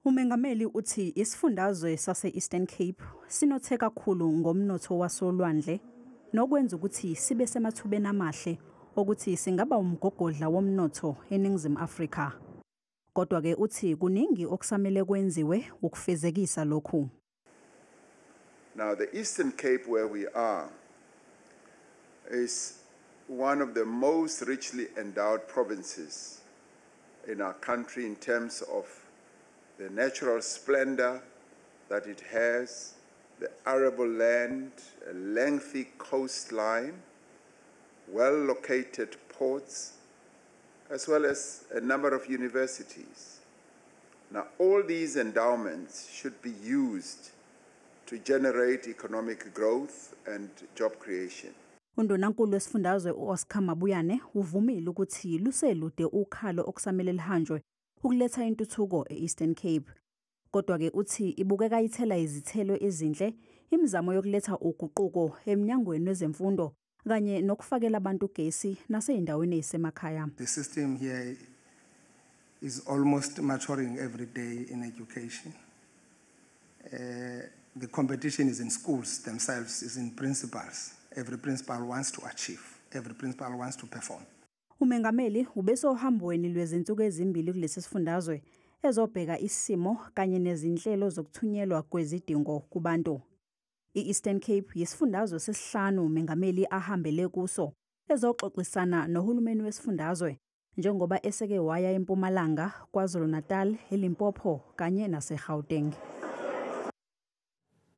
Umengameli uthi isifundazwe sase-Eastern Cape sinothe kakhulu ngomnotho wasolwandle nokwenza ukuthi sibe semathubeni amahle ukuthi singaba umgogodla womnotho eNingizimu Afrika. Kodwa-ke uthi kuningi okusamele kwenziwe ukufezekisa lokhu. Now the Eastern Cape where we are is one of the most richly endowed provinces in our country in terms of the natural splendor that it has, the arable land, a lengthy coastline, well-located ports, as well as a number of universities. Now, all these endowments should be used to generate economic growth and job creation. Undunankulu wesifundazwe uOscar Mabuyane uvumile ukuthi luselude ukhalo okusamele lihanjwe ukuletha intuthuko eEastern Cape. Kodwa-ke uthi ibukeka ithela izithelo ezinhle imizamo yokuletha uguquko eminyangweni wezemfundo kanye nokufakela abantu ugesi naseyindaweni ezisemakhaya. The system here is almost maturing every day in education. The competition is in schools themselves, is in principals. Every principal wants to achieve, every principal wants to perform. Umengameli ubese ohambweni lwezinsuku ezimbili kulesi sifundazwe ezobheka isimo kanye nezinhlelo zokuthunyelwa kwezidingo kubantu. I-Eastern Cape yisifundazwe sesihlanu umengameli ahambele kuso ezoxoxisana nohulumeni wesifundazwe njengoba eseke waya eMpumalanga, KwaZulu-Natal, eLimpopo kanye naseGauteng.